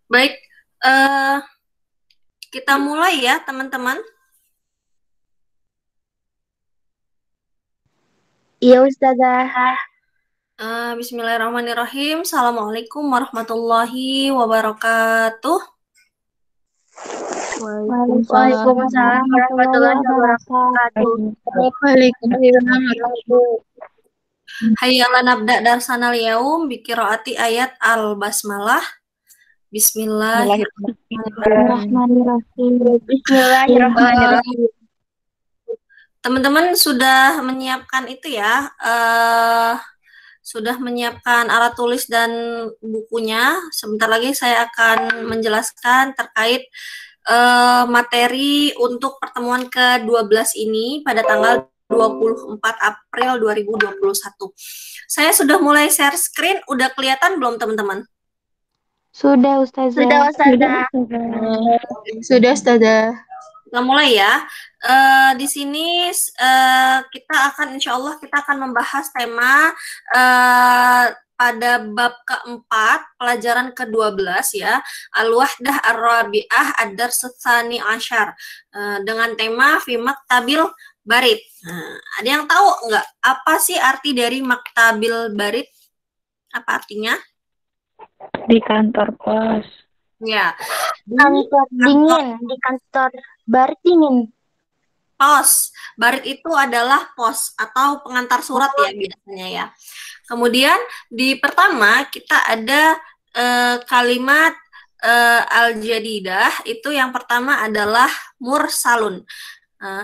Baik, eh, kita mulai ya, teman-teman. Iya Ustazah. Bismillahirrahmanirrahim. Assalamualaikum warahmatullahi wabarakatuh. Waalaikumsalam Waalaikumsalam warahmatullahi warahmatullahi wabarakatuh. wabarakatuh. Waalaikumsalam warahmatullahi Hayya ala nabda darsanal yaum biqiraati ayat al-basmalah. Bismillahirrahmanirrahim. wabarakatuh. Bismillahirrahmanirrahim. Eh, Bismillahirrahmanirrahim. Teman-teman sudah menyiapkan itu ya, sudah menyiapkan alat tulis dan bukunya. Sebentar lagi saya akan menjelaskan terkait materi untuk pertemuan ke-12 ini pada tanggal 24 April 2021. Saya sudah mulai share screen, udah kelihatan belum teman-teman? Sudah Ustazah. Sudah, Ustazah. Kita mulai ya. Di sini kita akan, insya Allah kita akan membahas tema pada bab keempat, pelajaran ke-12 ya, Al-Wahdah Ar-Rabi'ah Ad-Dars Tsani Asyar, dengan tema fi Maktabil Barid. Ada yang tahu nggak apa sih arti dari Maktabil Barid? Apa artinya? Di kantor pos. Ya, Kantor dingin, di kantor barik dingin. pos. Barit itu adalah pos atau pengantar surat ya biasanya ya. Kemudian di pertama kita ada kalimat al-jadidah, itu yang pertama adalah mursalun.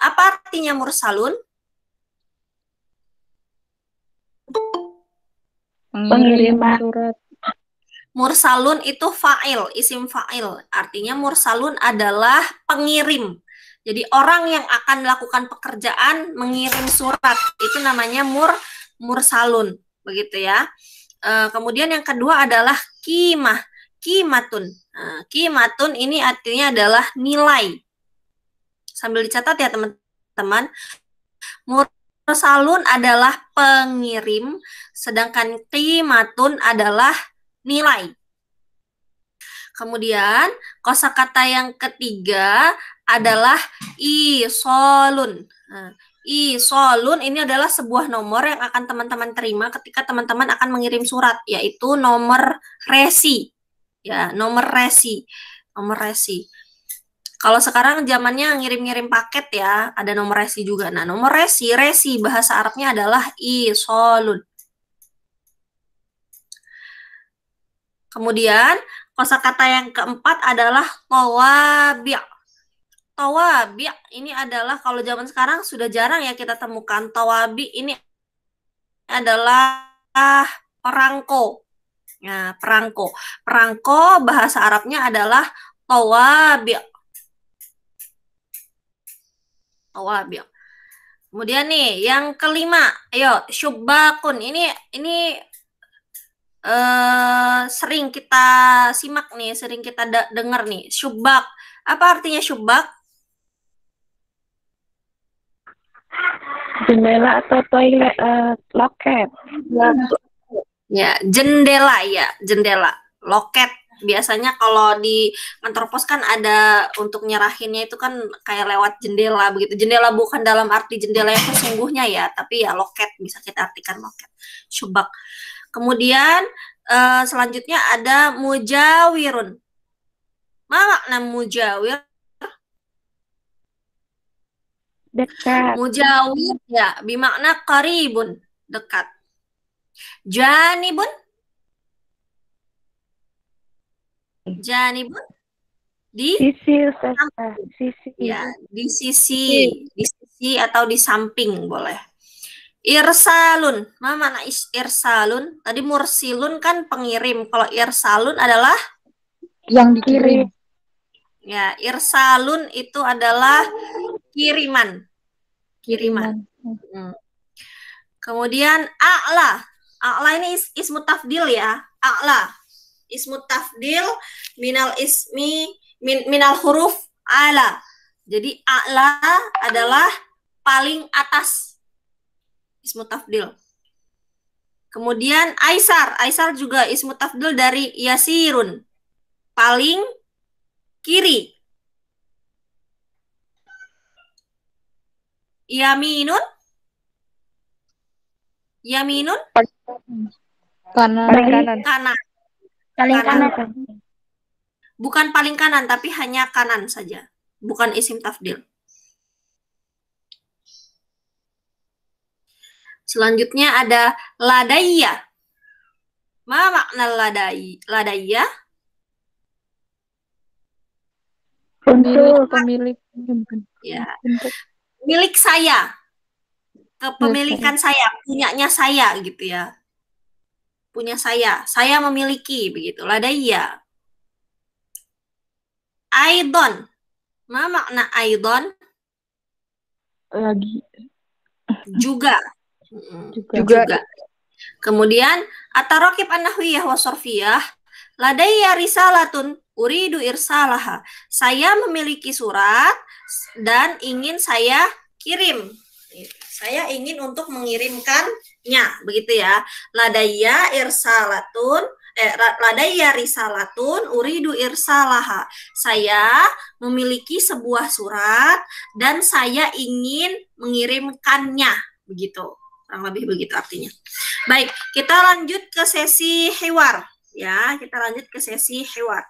Apa artinya mursalun? Pengiriman surat. Mursalun itu fa'il, isim fa'il. Artinya mursalun adalah pengirim. Jadi orang yang akan melakukan pekerjaan mengirim surat itu namanya mursalun, begitu ya. Kemudian yang kedua adalah kimah, kimatun. Kimatun ini artinya adalah nilai. Sambil dicatat ya teman-teman. Mursalun adalah pengirim, sedangkan kimatun adalah nilai. Kemudian kosakata yang ketiga adalah isolun. Isolun ini adalah sebuah nomor yang akan teman-teman terima ketika teman-teman akan mengirim surat, yaitu nomor resi. Ya, nomor resi. Nomor resi. Kalau sekarang zamannya ngirim-ngirim paket ya, ada nomor resi juga. Nah, nomor resi, resi bahasa Arabnya adalah isolun. Kemudian kosakata yang keempat adalah tawabi'. Tawabi' ini adalah kalau zaman sekarang sudah jarang ya kita temukan. Tawabi' ini adalah perangko. Nah, perangko. Perangko bahasa Arabnya adalah tawabi'. Tawabi'. Kemudian nih, yang kelima, ayo syubbakun. Ini sering kita simak nih, sering kita dengar nih, syubbak. Apa artinya syubbak? Jendela atau toilet, loket. Ya, jendela ya, jendela. Loket. Biasanya kalau di kantor pos kan ada untuk nyerahinnya itu kan kayak lewat jendela begitu. Jendela bukan dalam arti jendela yang sesungguhnya ya, tapi ya loket, bisa kita artikan loket. Syubbak. Kemudian selanjutnya ada mujawirun. Mana makna mujawir? Dekat. Mujawir ya, bimakna qaribun, dekat. Janibun, janibun di Sisi, Ustazah. Sisi. ya, di sisi atau di samping boleh. Irsalun, mana irsalun? Tadi mursilun kan pengirim. Kalau irsalun adalah Yang dikirim. ya, irsalun itu adalah kiriman. Kiriman. Kemudian a'la. A'la ini ismu tafdil ya. A'la. Ismu tafdil minal ismi minal huruf ala. Jadi a'la adalah paling atas. Ismu tafdil. Kemudian aisar. Aisar juga ismu tafdil dari yasirun. paling kiri. Yaminun? Yaminun? Kanan. Paling Kanan. Paling Kanan. kanan. Bukan paling kanan, tapi hanya kanan saja. Bukan isim tafdil. Selanjutnya ada ladayya. Ma makna ladayya? untuk Pemilik. Ya, Untuk. milik saya. Kepemilikan saya, punyanya saya gitu ya. Punya saya memiliki begitu. Ladayya. Aidon. Ma makna aidon? lagi Juga. Juga. Kemudian at-taraqib an-nahwiyah wa sarfiyah. Ladayya risalatun uridu irsalaha. Saya memiliki surat dan ingin saya kirim. Saya ingin untuk mengirimkannya, begitu ya. Ladayya irsalatun ladayya risalatun uridu irsalaha. Saya memiliki sebuah surat dan saya ingin mengirimkannya, begitu. Kurang lebih begitu artinya. Baik, kita lanjut ke sesi hiwar. Ya, kita lanjut ke sesi hiwar.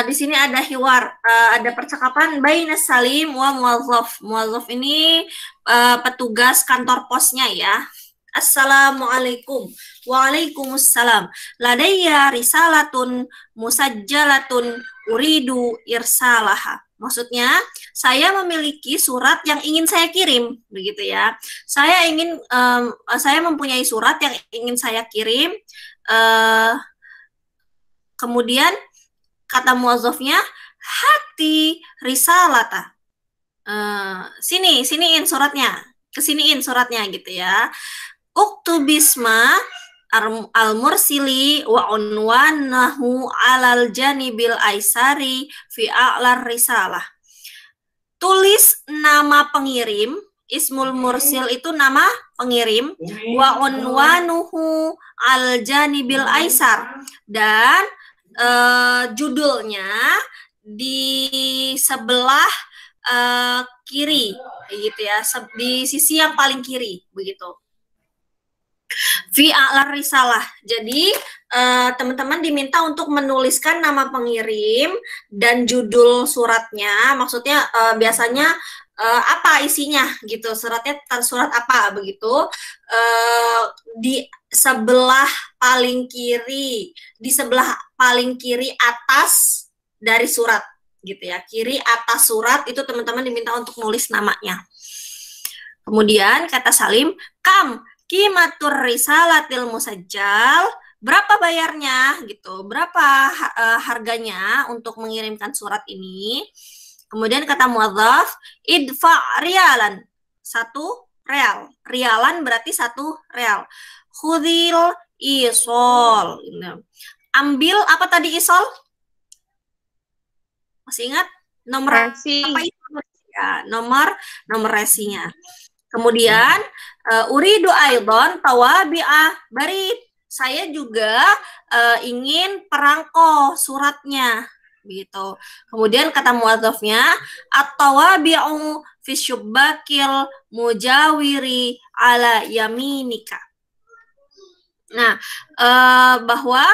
Di sini ada hiwar, ada percakapan baina Salim wa muwazzaf. Muwazzaf ini petugas kantor posnya ya. Assalamualaikum. Waalaikumsalam. Ladayya risalatun musajjalatun uridu irsalaha. Maksudnya, saya memiliki surat yang ingin saya kirim, begitu ya. Saya mempunyai surat yang ingin saya kirim. Kemudian kata muwazzafnya hati risalata. Siniin suratnya, kesiniin suratnya gitu ya. Uktubisma al-mursili wa unwanahu alal janibil aisari fi a'lar risalah. Tulis nama pengirim, ismul mursil itu nama pengirim, wa unwanuhu al janibil aisar, dan judulnya di sebelah kiri, gitu ya, di sisi yang paling kiri, begitu. Fi a'lar risalah. Jadi teman-teman diminta untuk menuliskan nama pengirim dan judul suratnya. Maksudnya biasanya apa isinya gitu. Suratnya surat apa begitu. Di sebelah paling kiri, di sebelah paling kiri atas dari surat gitu ya. Kiri atas surat itu teman-teman diminta untuk nulis namanya. Kemudian kata Salim, kam qimatur risalatil musajjal, berapa bayarnya gitu, berapa harganya untuk mengirimkan surat ini. Kemudian kata muadzaf, idfa rialan, 1 real. Rialan berarti 1 real. Khudil isol. Ambil apa tadi isol? Masih ingat? Nomor Resi. apa itu? Ya, nomor resinya. Kemudian uridu aidon tawabi'ah barid. Saya juga ingin perangko suratnya begitu. Kemudian kata muadzafnya at-tawabi'u fi syubbakil mujawiri ala yaminika. Nah, bahwa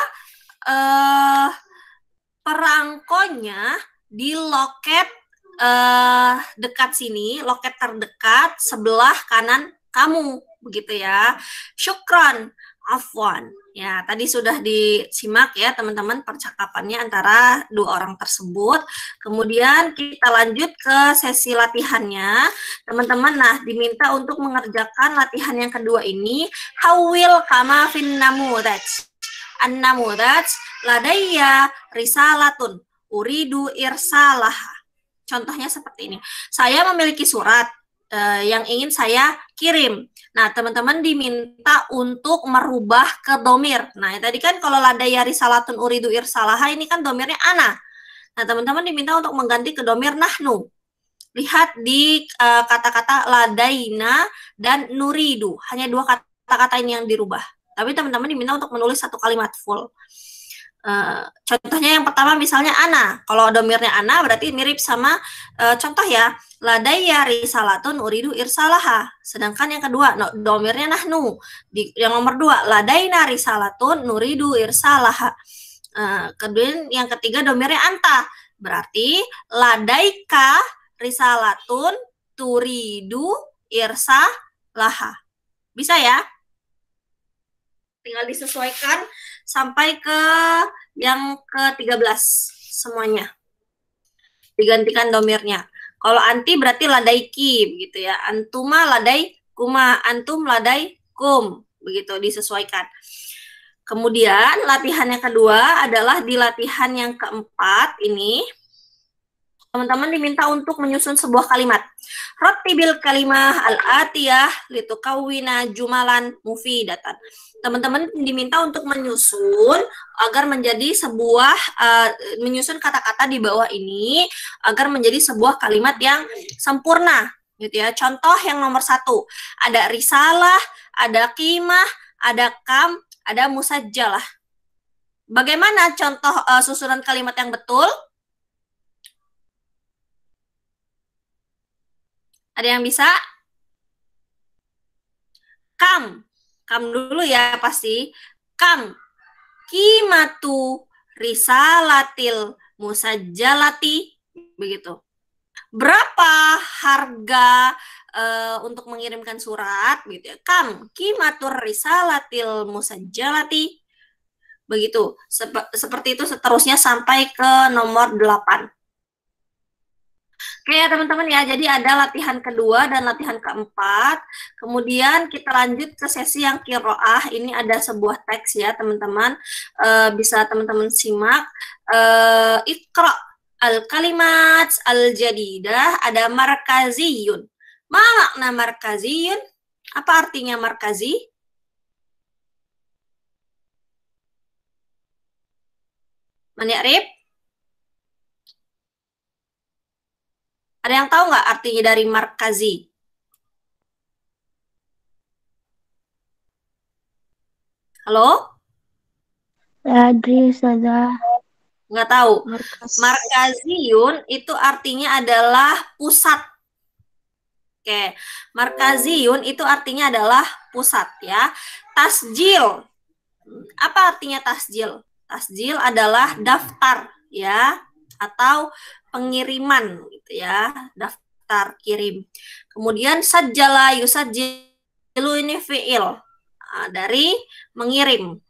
perangkonya di loket dekat sini, loket terdekat sebelah kanan kamu, begitu ya. Syukran, afwan. Ya, tadi sudah disimak ya teman-teman percakapannya antara 2 orang tersebut. Kemudian kita lanjut ke sesi latihannya. Teman-teman, nah diminta untuk mengerjakan latihan yang kedua ini. Hawil kama fin namudaj. An-namudaj ladayya risalatun uridu irsalaha. Contohnya seperti ini. Saya memiliki surat yang ingin saya kirim. Nah, teman-teman diminta untuk merubah ke domir. Nah, tadi kan kalau ladayya risalatun uridu irsalaha ini kan domirnya ana. Nah, teman-teman diminta untuk mengganti ke domir nahnu. Lihat di kata-kata ladaina dan nuridu. Hanya 2 kata-kata ini yang dirubah. Tapi teman-teman diminta untuk menulis 1 kalimat full. Contohnya yang pertama misalnya ana. Kalau domirnya ana berarti mirip sama contoh ya. Ladayya risalatun uridu irsalaha. Sedangkan yang kedua domirnya nahnu. Yang nomor 2 ladaina risalatun nuridu irsalaha. Kemudian yang ketiga domirnya anta. Berarti ladaika risalatun turidu irsalaha. Bisa ya? Tinggal disesuaikan sampai ke yang ke-13 semuanya. Digantikan domirnya. Kalau anti berarti ladaiki begitu ya. Antuma ladai kuma, antum ladai kum. Begitu disesuaikan. Kemudian latihan yang kedua adalah di latihan yang keempat ini. Teman-teman diminta untuk menyusun sebuah kalimat. Rattibil kalimah al-atiyah litukawwina jumalan mufidatan. Teman-teman diminta untuk menyusun agar menjadi sebuah menyusun kata-kata di bawah ini agar menjadi sebuah kalimat yang sempurna, gitu ya. Contoh yang nomor 1, ada risalah, ada qimah, ada kam, ada musajjalah. Bagaimana contoh susunan kalimat yang betul? Ada yang bisa? Kam dulu ya pasti. Kam qimatu risalatil musajjalati, begitu. Berapa harga untuk mengirimkan surat, gitu ya. Kam qimatur risalatil musajjalati, begitu. Seperti itu seterusnya sampai ke nomor 8. Oke ya teman-teman ya, jadi ada latihan kedua dan latihan keempat. Kemudian kita lanjut ke sesi yang qiraah. Ini ada sebuah teks ya teman-teman. Bisa teman-teman simak. Iqra al-kalimat al-jadidah, ada markaziyun. Ma makna markaziyun? Apa artinya markazi? Man ya'rif? Ada yang tahu nggak artinya dari markazi? Halo? Adri saja. Nggak tahu. Markaziyun itu artinya adalah pusat. Oke, markaziyun itu artinya adalah pusat ya. Tasjil. Apa artinya tasjil? Tasjil adalah daftar ya, atau pengiriman gitu ya, daftar kirim. Kemudian sajjala yusajjilu, ini fi'il dari mengirim.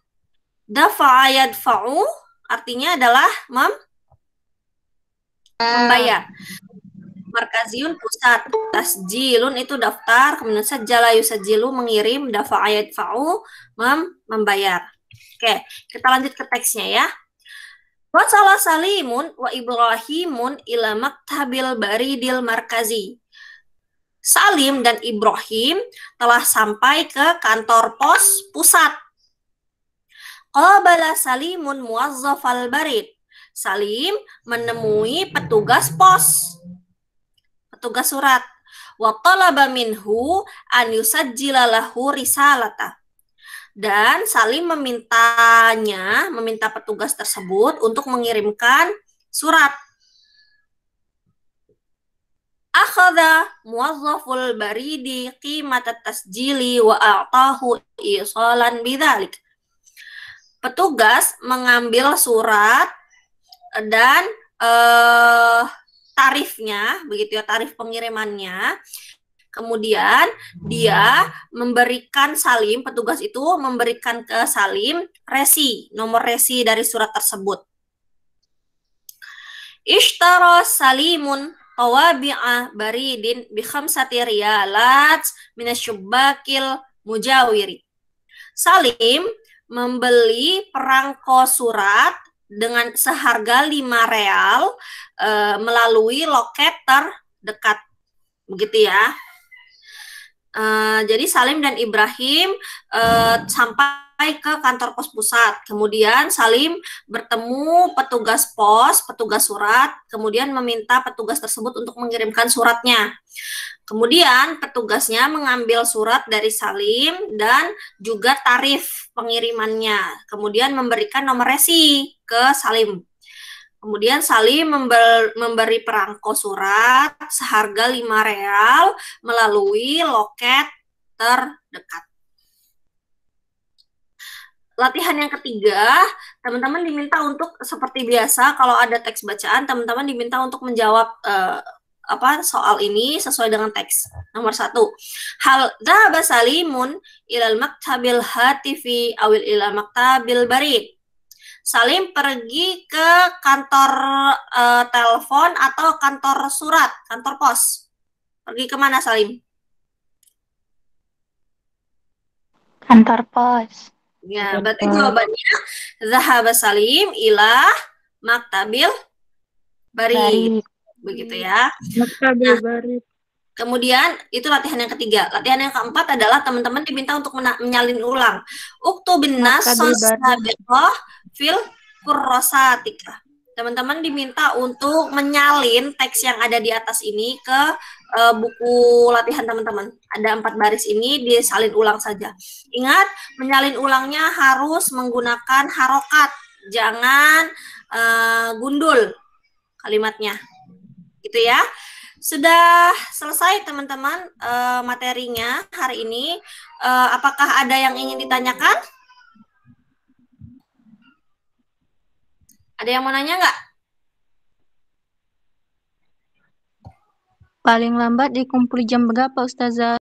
Dafa'a yadfa'u artinya adalah membayar. Markaziyun pusat, tasjilun itu daftar, kemudian sajjala yusajjilu mengirim, dafa'a yadfa'u membayar. Oke, kita lanjut ke teksnya ya. Wasala Salimun wa Ibrahimun ila maktabil baridil markazi. Salim dan Ibrahim telah sampai ke kantor pos pusat. Qabala Salimun muwazzafal barid. Salim menemui petugas pos, petugas surat. Wa talaba minhu an yusajjila lahu risalata. Dan Salim meminta petugas tersebut untuk mengirimkan surat. Akhadha muwazzaful baridi qimat at-tasjili wa a'tahu isalan bidzalik. Petugas mengambil surat dan tarifnya, begitu ya, tarif pengirimannya. Kemudian dia memberikan Salim, petugas itu memberikan ke Salim resi, nomor resi dari surat tersebut. Ishtara Salimun tawabi'a baridin bi khamsati riyalat minasyubbakil mujawiri. Salim membeli perangko surat dengan seharga 5 real melalui loket terdekat, begitu ya. Jadi Salim dan Ibrahim sampai ke kantor pos pusat. Kemudian Salim bertemu petugas pos, petugas surat, kemudian meminta petugas tersebut untuk mengirimkan suratnya. Kemudian petugasnya mengambil surat dari Salim dan juga tarif pengirimannya. Kemudian memberikan nomor resi. ke Salim. Kemudian Salim memberi perangko surat seharga 5 real melalui loket terdekat. Latihan yang ketiga, teman-teman diminta untuk seperti biasa kalau ada teks bacaan, teman-teman diminta untuk menjawab soal ini sesuai dengan teks. Nomor 1, hal dhahaba Salimun ilal maktabil hatifi awil ilal maktabil barid. Salim pergi ke kantor telepon atau kantor surat, kantor pos. Pergi kemana Salim? Kantor pos. Ya, berarti jawabannya zahaba Salim ila maktabil barid. Begitu ya. Maktabil barid. Kemudian itu latihan yang ketiga. Latihan yang keempat adalah teman-teman diminta untuk menyalin ulang. Uktubin nas sabiqah fil kurrosatika. Teman-teman diminta untuk menyalin teks yang ada di atas ini ke buku latihan teman-teman. Ada 4 baris ini disalin ulang saja. Ingat, menyalin ulangnya harus menggunakan harokat, jangan gundul kalimatnya. Gitu ya. Sudah selesai teman-teman materinya hari ini. Apakah ada yang ingin ditanyakan? Ada yang mau nanya nggak? Paling lambat dikumpul jam berapa, Ustazah?